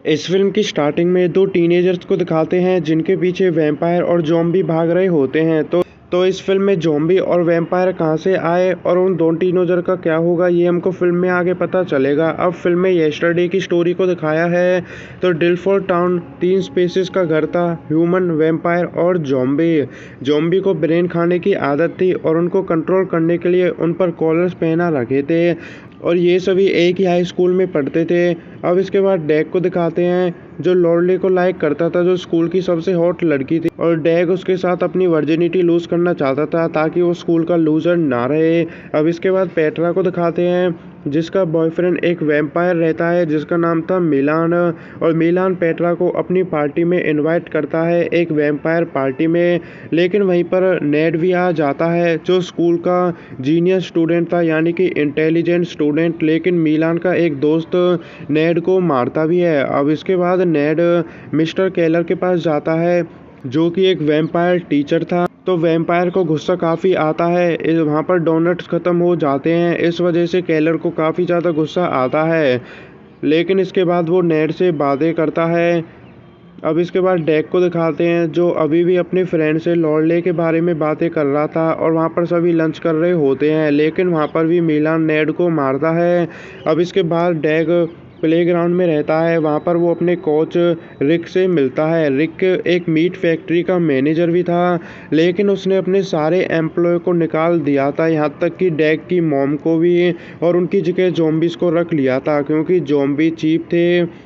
इस फिल्म की स्टार्टिंग में दो टीनेजर्स को दिखाते हैं जिनके पीछे वैम्पायर और ज़ॉम्बी भाग रहे होते हैं। तो इस फिल्म में ज़ॉम्बी और वैम्पायर कहां से आए और उन दो टीनेजर का क्या होगा, ये हमको फिल्म में आगे पता चलेगा। अब फिल्म में यस्टरडे की स्टोरी को दिखाया है। तो डिलफोर्ड टाउन 3 स्पीसीज का घर था, ह्यूमन, वैम्पायर और ज़ॉम्बी। ज़ॉम्बी को ब्रेन खाने की आदत थी और उनको कंट्रोल करने के लिए उन पर कॉलर्स पहना रखे थे और ये सभी एक ही हाई स्कूल में पढ़ते थे। अब इसके बाद डैग को दिखाते हैं जो लॉर्डले को लाइक करता था, जो स्कूल की सबसे हॉट लड़की थी और डैग उसके साथ अपनी वर्जिनिटी लूज करना चाहता था ताकि वो स्कूल का लूजर ना रहे। अब इसके बाद पेट्रा को दिखाते हैं जिसका बॉयफ्रेंड एक वैम्पायर रहता है जिसका नाम था मिलान, और मिलान पेट्रा को अपनी पार्टी में इनवाइट करता है, एक वैम्पायर पार्टी में। लेकिन वहीं पर नेड भी आ जाता है जो स्कूल का जीनियस स्टूडेंट था, यानी कि इंटेलिजेंट स्टूडेंट। लेकिन मिलान का एक दोस्त नेड को मारता भी है। अब इसके बाद नेड मिस्टर केलर के पास जाता है जो कि एक वैम्पायर टीचर था। तो वैम्पायर को गुस्सा काफ़ी आता है, वहाँ पर डोनट्स ख़त्म हो जाते हैं, इस वजह से केलर को काफ़ी ज़्यादा गुस्सा आता है। लेकिन इसके बाद वो नेड से बातें करता है। अब इसके बाद डैग को दिखाते हैं जो अभी भी अपने फ्रेंड से लॉर्डले के बारे में बातें कर रहा था और वहाँ पर सभी लंच कर रहे होते हैं, लेकिन वहाँ पर भी मिलान नेड को मारता है। अब इसके बाद डैग प्लेग्राउंड में रहता है, वहाँ पर वो अपने कोच रिक से मिलता है। रिक एक मीट फैक्ट्री का मैनेजर भी था, लेकिन उसने अपने सारे एम्प्लॉय को निकाल दिया था, यहाँ तक कि डैग की मॉम को भी, और उनकी जगह ज़ॉम्बीज़ को रख लिया था क्योंकि ज़ॉम्बी चीप थे।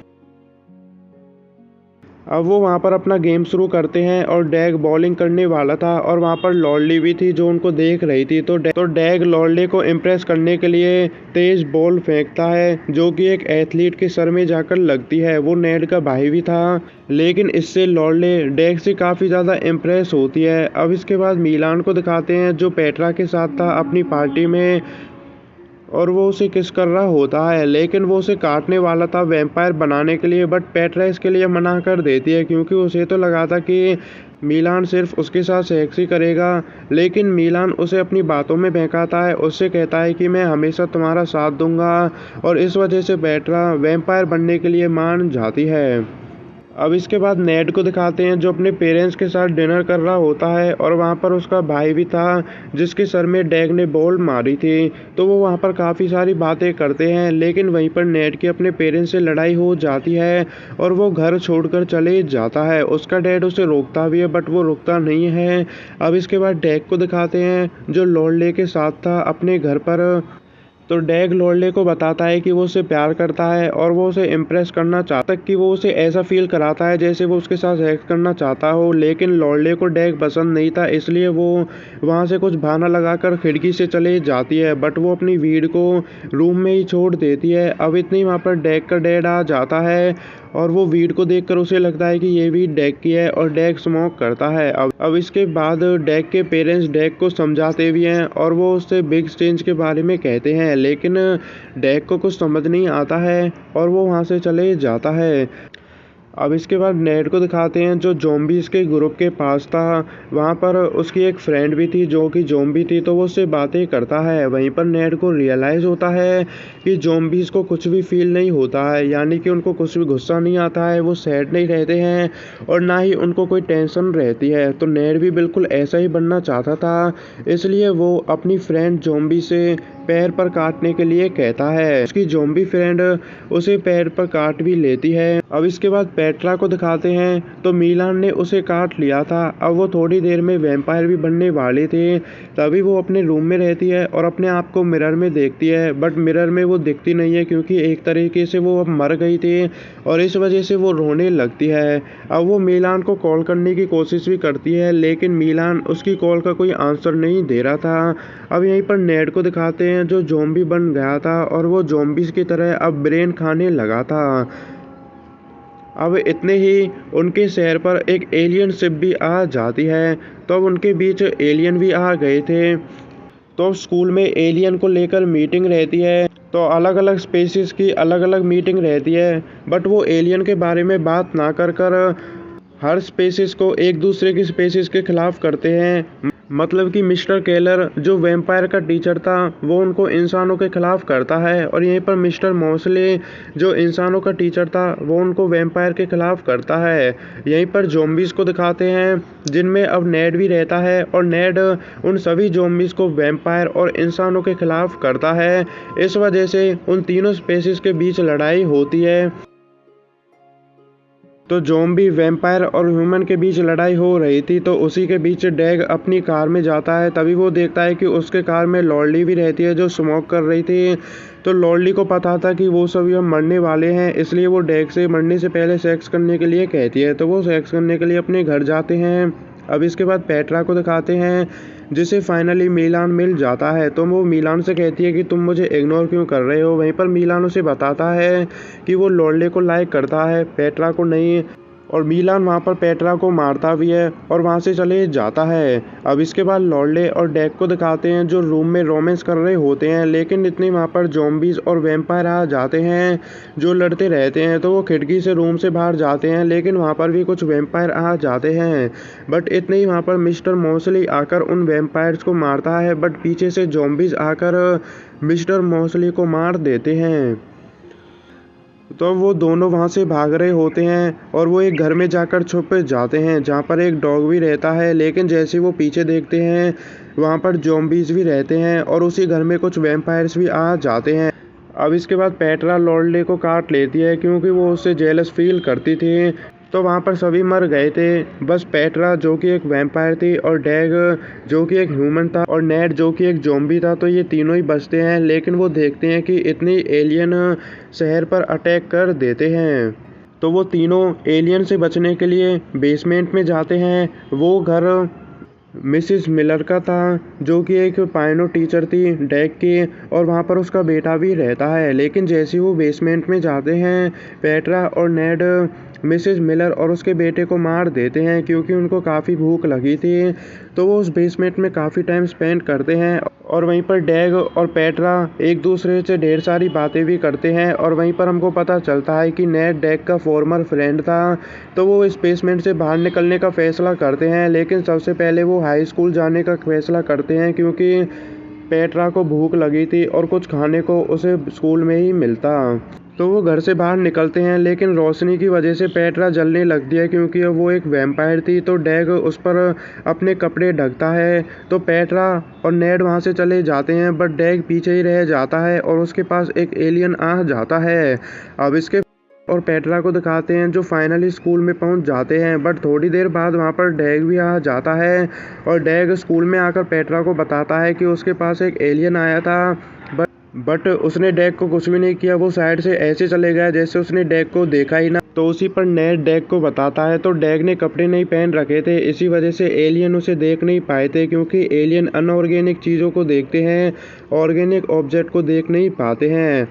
अब वो वहाँ पर अपना गेम शुरू करते हैं और डैग बॉलिंग करने वाला था और वहाँ पर लॉर्डली भी थी जो उनको देख रही थी। तो डैग लॉर्डली को इम्प्रेस करने के लिए तेज बॉल फेंकता है जो कि एक एथलीट के सर में जाकर लगती है। वो नेड का भाई भी था, लेकिन इससे लॉर्डली डैग से काफ़ी ज़्यादा इम्प्रेस होती है। अब इसके बाद मिलान को दिखाते हैं जो पेट्रा के साथ था अपनी पार्टी में और वो उसे किस कर रहा होता है, लेकिन वो उसे काटने वाला था वैम्पायर बनाने के लिए, बट पेट्रा इसके लिए मना कर देती है क्योंकि उसे तो लगा था कि मिलान सिर्फ उसके साथ सेक्स ही करेगा। लेकिन मिलान उसे अपनी बातों में बहकाता है, उससे कहता है कि मैं हमेशा तुम्हारा साथ दूंगा, और इस वजह से पेट्रा वैम्पायर बनने के लिए मान जाती है। अब इसके बाद नेड को दिखाते हैं जो अपने पेरेंट्स के साथ डिनर कर रहा होता है और वहाँ पर उसका भाई भी था जिसके सर में डैग ने बॉल मारी थी। तो वो वहाँ पर काफ़ी सारी बातें करते हैं, लेकिन वहीं पर नेड की अपने पेरेंट्स से लड़ाई हो जाती है और वो घर छोड़कर चले जाता है। उसका डैड उसे रोकता भी है बट वो रुकता नहीं है। अब इसके बाद डैग को दिखाते हैं जो लॉर्डले के साथ था अपने घर पर। तो डैग लॉर्डले को बताता है कि वो उसे प्यार करता है और वो उसे इम्प्रेस करना चाहता है, कि वो उसे ऐसा फील कराता है जैसे वो उसके साथ सेक्स करना चाहता हो। लेकिन लॉर्डले को डैग पसंद नहीं था, इसलिए वो वहाँ से कुछ बहाना लगाकर खिड़की से चले जाती है, बट वो अपनी वीड को रूम में ही छोड़ देती है। अब इतनी वहाँ पर डैग का डैड आ जाता है और वो वीड को देखकर उसे लगता है कि ये वीड डैग की है और डैग स्मोक करता है। अब इसके बाद डैग के पेरेंट्स डैग को समझाते भी हैं और वो उससे बिग चेंज के बारे में कहते हैं, लेकिन डैग को कुछ समझ नहीं आता है और वो वहाँ से चले जाता है। अब इसके बाद नेड को दिखाते हैं जो ज़ॉम्बीज़ के ग्रुप के पास था। वहाँ पर उसकी एक फ्रेंड भी थी जो कि ज़ॉम्बी थी, तो वो उससे बातें करता है। वहीं पर नेड को रियलाइज़ होता है कि ज़ॉम्बीज़ को कुछ भी फील नहीं होता है, यानी कि उनको कुछ भी गुस्सा नहीं आता है, वो सैड नहीं रहते हैं और ना ही उनको कोई टेंशन रहती है। तो नेड भी बिल्कुल ऐसा ही बनना चाहता था, इसलिए वो अपनी फ्रेंड ज़ॉम्बी से पैर पर काटने के लिए कहता है। उसकी ज़ॉम्बी फ्रेंड उसे पैर पर काट भी लेती है। अब इसके बाद पेट्रा को दिखाते हैं तो मिलान ने उसे काट लिया था। अब वो थोड़ी देर में वैम्पायर भी बनने वाले थे, तभी वो अपने रूम में रहती है और अपने आप को मिरर में देखती है, बट मिरर में वो दिखती नहीं है क्योंकि एक तरीके से वो अब मर गई थी और इस वजह से वो रोने लगती है। अब वो मिलान को कॉल करने की कोशिश भी करती है, लेकिन मिलान उसकी कॉल का कोई आंसर नहीं दे रहा था। अब यहीं पर नेड को दिखाते हैं जो ज़ॉम्बी बन गया था और वो ज़ॉम्बीज़ की तरह अब ब्रेन खाने लगा था। अब इतने ही उनके शहर पर एक एलियन शिप भी आ जाती है, तो अब उनके बीच एलियन भी आ गए थे। तो स्कूल में एलियन को लेकर मीटिंग रहती है, तो अलग अलग स्पेसीज की अलग अलग मीटिंग रहती है, बट वो एलियन के बारे में बात ना कर हर स्पेसीज को एक दूसरे की स्पेसीज के खिलाफ करते हैं। मतलब कि मिस्टर केलर जो वैम्पायर का टीचर था वो उनको इंसानों के खिलाफ करता है, और यहीं पर मिस्टर मौसली जो इंसानों का टीचर था वो उनको वैम्पायर के खिलाफ करता है। यहीं पर ज़ॉम्बीज़ को दिखाते हैं जिनमें अब नेड भी रहता है, और नेड उन सभी ज़ॉम्बीज़ को वैम्पायर और इंसानों के खिलाफ करता है। इस वजह से उन तीनों स्पेसीज के बीच लड़ाई होती है। तो ज़ॉम्बी, वैम्पायर और ह्यूमन के बीच लड़ाई हो रही थी, तो उसी के बीच डैग अपनी कार में जाता है। तभी वो देखता है कि उसके कार में लॉर्डी भी रहती है जो स्मोक कर रही थी। तो लॉर्डी को पता था कि वो सभी अब मरने वाले हैं, इसलिए वो डैग से मरने से पहले सेक्स करने के लिए कहती है। तो वो सेक्स करने के लिए अपने घर जाते हैं। अब इसके बाद पेट्रा को दिखाते हैं जिसे फाइनली मिलान मिल जाता है। तो वो मिलान से कहती है कि तुम मुझे इग्नोर क्यों कर रहे हो। वहीं पर मिलान उसे बताता है कि वो लॉर्डे को लाइक करता है, पेट्रा को नहीं। और मिलान वहाँ पर पेट्रा को मारता भी है और वहाँ से चले जाता है। अब इसके बाद लॉर्डे और डैग को दिखाते हैं जो रूम में रोमांस कर रहे होते हैं, लेकिन इतने वहाँ पर ज़ॉम्बीज़ और वैम्पायर आ जाते हैं जो लड़ते रहते हैं। तो वो खिड़की से रूम से बाहर जाते हैं, लेकिन वहाँ पर भी कुछ वैम्पायर आ जाते हैं। बट इतने ही वहाँ पर मिस्टर मौसली आकर उन वैम्पायर्स को मारता है, बट पीछे से ज़ॉम्बीज़ आकर मिस्टर मौसली को मार देते हैं। तो वो दोनों वहाँ से भाग रहे होते हैं और वो एक घर में जाकर छुप जाते हैं जहाँ पर एक डॉग भी रहता है। लेकिन जैसे वो पीछे देखते हैं वहाँ पर ज़ॉम्बीज़ भी रहते हैं और उसी घर में कुछ वैम्पायर्स भी आ जाते हैं। अब इसके बाद पेट्रा लॉर्डे को काट लेती है क्योंकि वो उससे जेलस फील करती थी। तो वहाँ पर सभी मर गए थे, बस पेट्रा जो कि एक वैम्पायर थी, और डैग जो कि एक ह्यूमन था, और नेड जो कि एक ज़ॉम्बी था। तो ये तीनों ही बचते हैं, लेकिन वो देखते हैं कि इतनी एलियन शहर पर अटैक कर देते हैं। तो वो तीनों एलियन से बचने के लिए बेसमेंट में जाते हैं। वो घर मिसिस मिलर का था जो कि एक पायनो टीचर थी डैग की, और वहाँ पर उसका बेटा भी रहता है। लेकिन जैसे ही वो बेसमेंट में जाते हैं पेट्रा और नेड मिसिस मिलर और उसके बेटे को मार देते हैं क्योंकि उनको काफ़ी भूख लगी थी। तो वो उस बेसमेंट में काफ़ी टाइम स्पेंड करते हैं, और वहीं पर डैग और पेट्रा एक दूसरे से ढेर सारी बातें भी करते हैं। और वहीं पर हमको पता चलता है कि नेड डैग का फॉर्मर फ्रेंड था। तो वो इस बेसमेंट से बाहर निकलने का फैसला करते हैं, लेकिन सबसे पहले वो हाई स्कूल जाने का फैसला करते हैं क्योंकि पेट्रा को भूख लगी थी और कुछ खाने को उसे स्कूल में ही मिलता। तो वो घर से बाहर निकलते हैं, लेकिन रोशनी की वजह से पेट्रा जलने लगती है क्योंकि अब वो एक वैम्पायर थी। तो डैग उस पर अपने कपड़े ढकता है। तो पेट्रा और नेड वहाँ से चले जाते हैं, बट डैग पीछे ही रह जाता है और उसके पास एक एलियन आ जाता है। अब इसके और पेट्रा को दिखाते हैं जो फाइनली स्कूल में पहुंच जाते हैं, बट थोड़ी देर बाद वहां पर डैग भी आ जाता है। और डैग स्कूल में आकर पेट्रा को बताता है कि उसके पास एक एलियन आया था, बट उसने डैग को कुछ भी नहीं किया। वो साइड से ऐसे चले गया जैसे उसने डैग को देखा ही ना। तो उसी पर नेड डैग को बताता है। तो डैग ने कपड़े नहीं पहन रखे थे, इसी वजह से एलियन उसे देख नहीं पाए थे, क्योंकि एलियन अनऑर्गेनिक चीज़ों को देखते हैं, ऑर्गेनिक ऑब्जेक्ट को देख नहीं पाते हैं।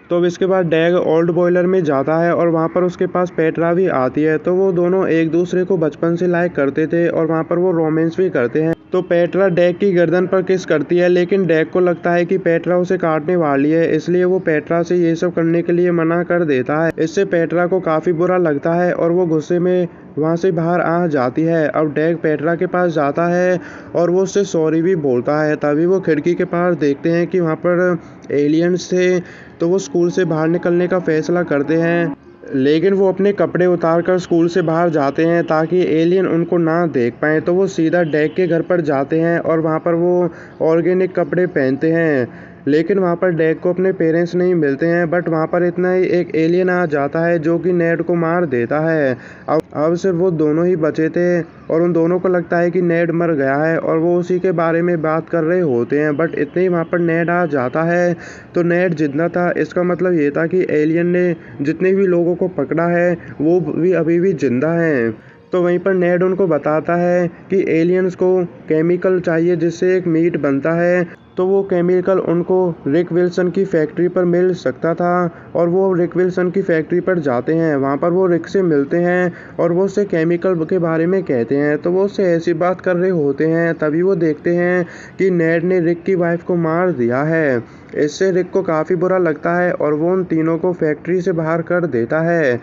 तो अब इसके बाद डैग ओल्ड बॉयलर में जाता है और वहाँ पर उसके पास पेट्रा भी आती है। तो वो दोनों एक दूसरे को बचपन से लाइक करते थे और वहाँ पर वो रोमांस भी करते हैं। तो पेट्रा डैग की गर्दन पर किस करती है, लेकिन डैग को लगता है कि पेट्रा उसे काटने वाली है, इसलिए वो पेट्रा से ये सब करने के लिए मना कर देता है। इससे पेट्रा को काफ़ी बुरा लगता है और वो गुस्से में वहाँ से बाहर आ जाती है। अब डैग पेट्रा के पास जाता है और वो उससे सॉरी भी बोलता है। तभी वो खिड़की के पास देखते हैं कि वहाँ पर एलियंस थे। तो वो स्कूल से बाहर निकलने का फैसला करते हैं, लेकिन वो अपने कपड़े उतारकर स्कूल से बाहर जाते हैं ताकि एलियन उनको ना देख पाए। तो वो सीधा डैग के घर पर जाते हैं और वहाँ पर वो ऑर्गेनिक कपड़े पहनते हैं, लेकिन वहाँ पर डैग को अपने पेरेंट्स नहीं मिलते हैं। बट वहाँ पर इतना ही एक एलियन आ जाता है जो कि नेड को मार देता है। अब सिर्फ वो दोनों ही बचे थे और उन दोनों को लगता है कि नेड मर गया है और वो उसी के बारे में बात कर रहे होते हैं। बट इतने ही वहाँ पर नेड आ जाता है। तो नेड जिंदा था, इसका मतलब ये था कि एलियन ने जितने भी लोगों को पकड़ा है वो भी अभी भी जिंदा हैं। तो वहीं पर नेड उनको बताता है कि एलियंस को केमिकल चाहिए जिससे एक मीट बनता है। तो वो केमिकल उनको रिक विल्सन की फैक्ट्री पर मिल सकता था और वो रिक विल्सन की फैक्ट्री पर जाते हैं। वहाँ पर वो रिक से मिलते हैं और वो उससे केमिकल के बारे में कहते हैं। तो वो उससे ऐसी बात कर रहे होते हैं, तभी वो देखते हैं कि नेड ने रिक की वाइफ को मार दिया है। इससे रिक को काफ़ी बुरा लगता है और वो उन तीनों को फैक्ट्री से बाहर कर देता है।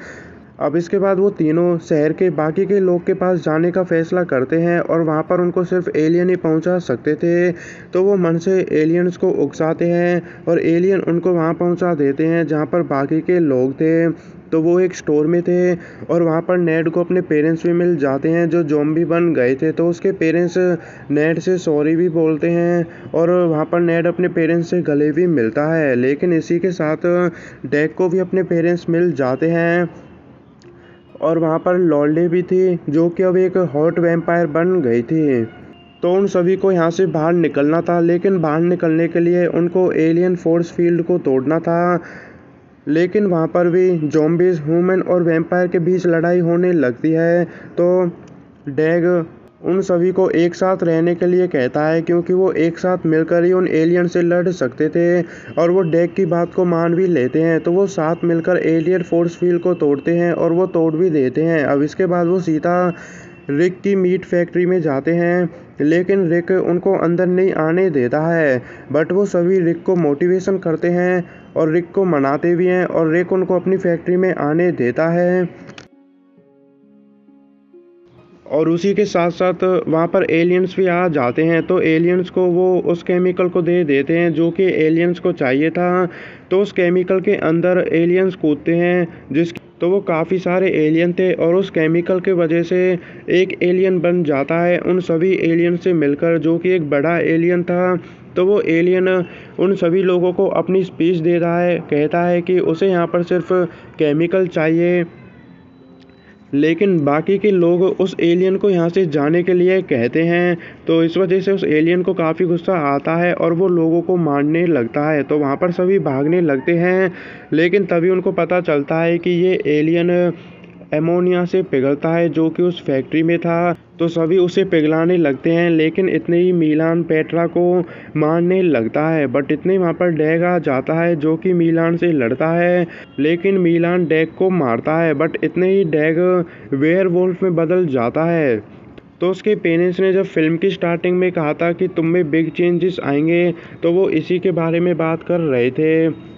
अब इसके बाद वो तीनों शहर के बाकी के लोग के पास जाने का फैसला करते हैं और वहाँ पर उनको सिर्फ एलियन ही पहुँचा सकते थे। तो वो मन से एलियंस को उकसाते हैं और एलियन उनको वहाँ पहुँचा देते हैं जहाँ पर बाकी के लोग थे। तो वो एक स्टोर में थे और वहाँ पर नेड को अपने पेरेंट्स भी मिल जाते हैं जो ज़ॉम्बी बन गए थे। तो उसके पेरेंट्स नेड से सॉरी भी बोलते हैं और वहाँ पर नेड अपने पेरेंट्स से गले भी मिलता है। लेकिन इसी के साथ डैग को भी अपने पेरेंट्स मिल जाते हैं और वहाँ पर लॉल्डे भी थी जो कि अब एक हॉट वैम्पायर बन गई थी। तो उन सभी को यहाँ से बाहर निकलना था, लेकिन बाहर निकलने के लिए उनको एलियन फोर्स फील्ड को तोड़ना था। लेकिन वहाँ पर भी ज़ॉम्बीज़, ह्यूमन और वैम्पायर के बीच लड़ाई होने लगती है। तो डैग उन सभी को एक साथ रहने के लिए कहता है क्योंकि वो एक साथ मिलकर ही उन एलियन से लड़ सकते थे और वो डैग की बात को मान भी लेते हैं। तो वो साथ मिलकर एलियन फोर्स फील्ड को तोड़ते हैं और वो तोड़ भी देते हैं। अब इसके बाद वो सीधा रिक की मीट फैक्ट्री में जाते हैं, लेकिन रिक उनको अंदर नहीं आने देता है। बट वो सभी रिक को मोटिवेशन करते हैं और रिक को मनाते भी हैं और रिक उनको अपनी फैक्ट्री में आने देता है। और उसी के साथ साथ वहाँ पर एलियंस भी आ जाते हैं। तो एलियंस को वो उस केमिकल को दे देते हैं जो कि एलियंस को चाहिए था। तो उस केमिकल के अंदर एलियंस कूदते हैं तो वो काफ़ी सारे एलियन थे और उस केमिकल के वजह से एक एलियन बन जाता है उन सभी एलियन से मिलकर जो कि एक बड़ा एलियन था। तो वो एलियन उन सभी लोगों को अपनी स्पीच दे रहा है, कहता है कि उसे यहाँ पर सिर्फ केमिकल चाहिए। लेकिन बाकी के लोग उस एलियन को यहाँ से जाने के लिए कहते हैं। तो इस वजह से उस एलियन को काफ़ी गुस्सा आता है और वो लोगों को मारने लगता है। तो वहाँ पर सभी भागने लगते हैं, लेकिन तभी उनको पता चलता है कि ये एलियन एमोनिया से पिघलता है जो कि उस फैक्ट्री में था। तो सभी उसे पिघलाने लगते हैं, लेकिन इतने ही मिलान पेट्रा को मारने लगता है। बट इतने वहाँ पर डैग आ जाता है जो कि मिलान से लड़ता है, लेकिन मिलान डैग को मारता है। बट इतने ही डैग वेयरवुल्फ में बदल जाता है। तो उसके पेरेंट्स ने जब फिल्म की स्टार्टिंग में कहा था कि तुम में बिग चेंजेस आएंगे, तो वो इसी के बारे में बात कर रहे थे।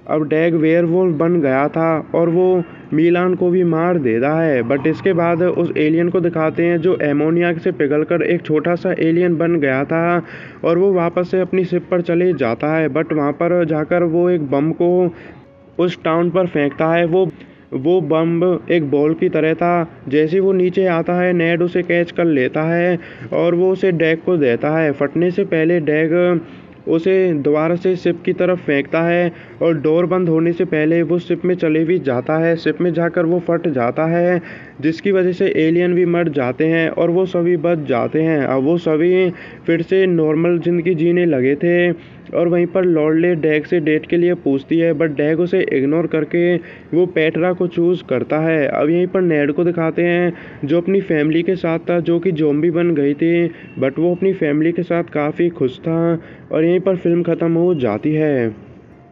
अब डैग वेयरवुल्फ बन गया था और वो मिलान को भी मार देता है। बट इसके बाद उस एलियन को दिखाते हैं जो एमोनिया से पिघलकर एक छोटा सा एलियन बन गया था और वो वापस से अपनी शिप पर चले जाता है। बट वहाँ पर जाकर वो एक बम को उस टाउन पर फेंकता है। वो बम एक बॉल की तरह था। जैसे वो नीचे आता है, नेड उसे कैच कर लेता है और वो उसे डैग को देता है। फटने से पहले डैग उसे दोबारा से शिप की तरफ फेंकता है और डोर बंद होने से पहले वो शिप में चले भी जाता है। शिप में जाकर वो फट जाता है, जिसकी वजह से एलियन भी मर जाते हैं और वो सभी बच जाते हैं। अब वो सभी फिर से नॉर्मल ज़िंदगी जीने लगे थे और वहीं पर लॉर्डले डैग से डेट के लिए पूछती है, बट डैग उसे इग्नोर करके वो पेट्रा को चूज़ करता है। अब यहीं पर नेड को दिखाते हैं जो अपनी फैमिली के साथ था, जो कि ज़ॉम्बी बन गई थी, बट वो अपनी फैमिली के साथ काफ़ी खुश था। और यहीं पर फिल्म ख़त्म हो जाती है।